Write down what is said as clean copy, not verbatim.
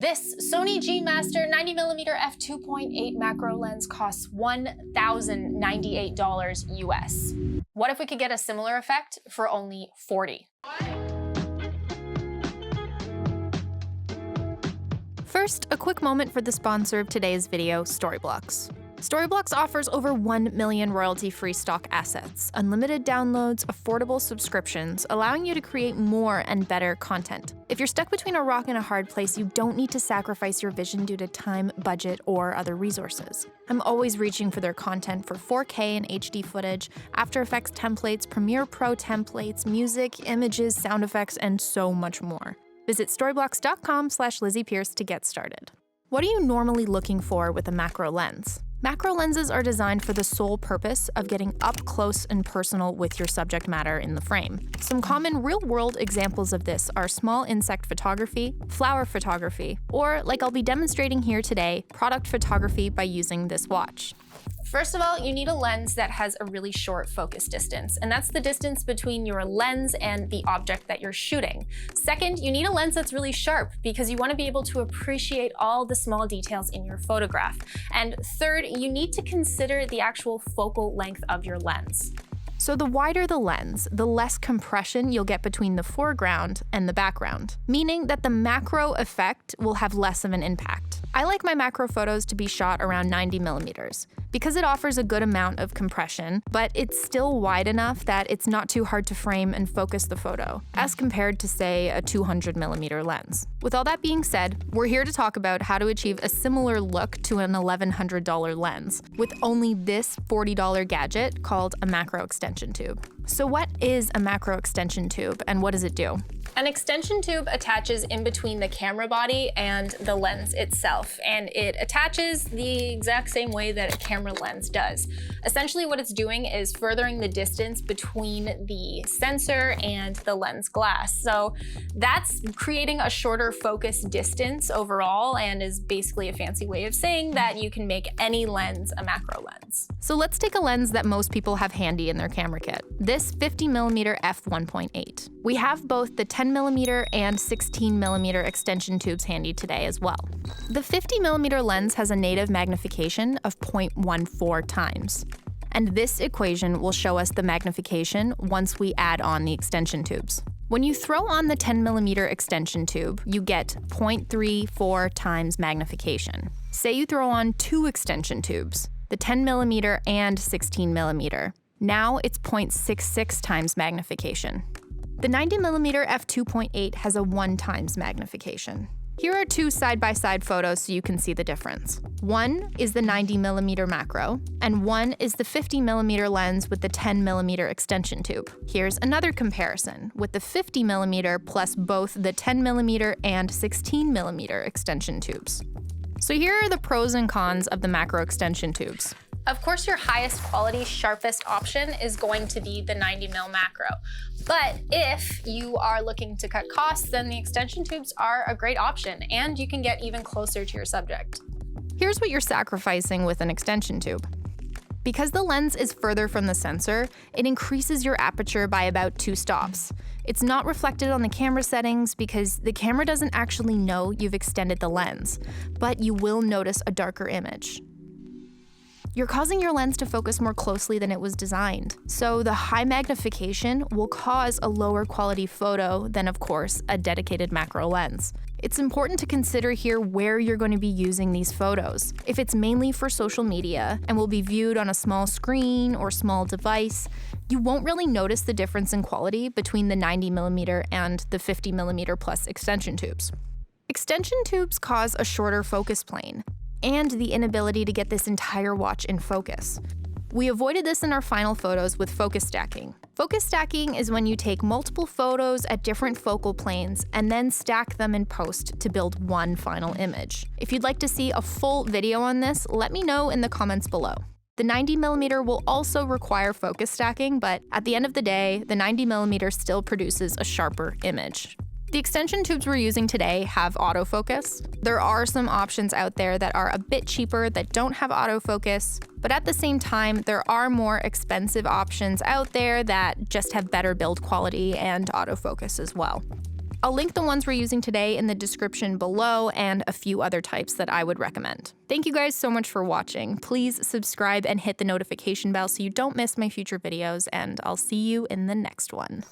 This Sony G Master 90mm f2.8 macro lens costs $1,098 US. What if we could get a similar effect for only $40? First, a quick moment for the sponsor of today's video, Storyblocks. Storyblocks offers over 1 million royalty-free stock assets, unlimited downloads, affordable subscriptions, allowing you to create more and better content. If you're stuck between a rock and a hard place, you don't need to sacrifice your vision due to time, budget, or other resources. I'm always reaching for their content for 4K and HD footage, After Effects templates, Premiere Pro templates, music, images, sound effects, and so much more. Visit storyblocks.com/Lizzie Peirce to get started. What are you normally looking for with a macro lens? Macro lenses are designed for the sole purpose of getting up close and personal with your subject matter in the frame. Some common real-world examples of this are small insect photography, flower photography, or, like I'll be demonstrating here today, product photography by using this watch. First of all, you need a lens that has a really short focus distance, and that's the distance between your lens and the object that you're shooting. Second, you need a lens that's really sharp because you want to be able to appreciate all the small details in your photograph. And third, you need to consider the actual focal length of your lens. So the wider the lens, the less compression you'll get between the foreground and the background, meaning that the macro effect will have less of an impact. I like my macro photos to be shot around 90mm because it offers a good amount of compression, but it's still wide enough that it's not too hard to frame and focus the photo, as compared to, say, a 200mm lens. With all that being said, we're here to talk about how to achieve a similar look to an $1,100 lens with only this $40 gadget called a macro extension tube. So what is a macro extension tube and what does it do? An extension tube attaches in between the camera body and the lens itself, and it attaches the exact same way that a camera lens does. Essentially what it's doing is furthering the distance between the sensor and the lens glass. So that's creating a shorter focus distance overall and is basically a fancy way of saying that you can make any lens a macro lens. So let's take a lens that most people have handy in their camera kit. This 50mm f1.8. We have both the 10mm and 16mm extension tubes handy today as well. The 50mm lens has a native magnification of 0.14 times. And this equation will show us the magnification once we add on the extension tubes. When you throw on the 10mm extension tube, you get 0.34 times magnification. Say you throw on two extension tubes, the 10mm and 16mm. Now it's 0.66 times magnification. The 90mm f2.8 has a 1 times magnification. Here are two side-by-side photos so you can see the difference. One is the 90mm macro, and one is the 50mm lens with the 10mm extension tube. Here's another comparison, with the 50mm plus both the 10mm and 16mm extension tubes. So here are the pros and cons of the macro extension tubes. Of course, your highest quality, sharpest option is going to be the 90mm macro. But if you are looking to cut costs, then the extension tubes are a great option, and you can get even closer to your subject. Here's what you're sacrificing with an extension tube. Because the lens is further from the sensor, it increases your aperture by about 2 stops. It's not reflected on the camera settings because the camera doesn't actually know you've extended the lens, but you will notice a darker image. You're causing your lens to focus more closely than it was designed. So the high magnification will cause a lower quality photo than, of course, a dedicated macro lens. It's important to consider here where you're going to be using these photos. If it's mainly for social media and will be viewed on a small screen or small device, you won't really notice the difference in quality between the 90mm and the 50mm plus extension tubes. Extension tubes cause a shorter focus plane and the inability to get this entire watch in focus. We avoided this in our final photos with focus stacking. Focus stacking is when you take multiple photos at different focal planes and then stack them in post to build one final image. If you'd like to see a full video on this, let me know in the comments below. The 90mm will also require focus stacking, but at the end of the day, the 90mm still produces a sharper image. The extension tubes we're using today have autofocus. There are some options out there that are a bit cheaper that don't have autofocus, but at the same time, there are more expensive options out there that just have better build quality and autofocus as well. I'll link the ones we're using today in the description below and a few other types that I would recommend. Thank you guys so much for watching. Please subscribe and hit the notification bell so you don't miss my future videos, and I'll see you in the next one.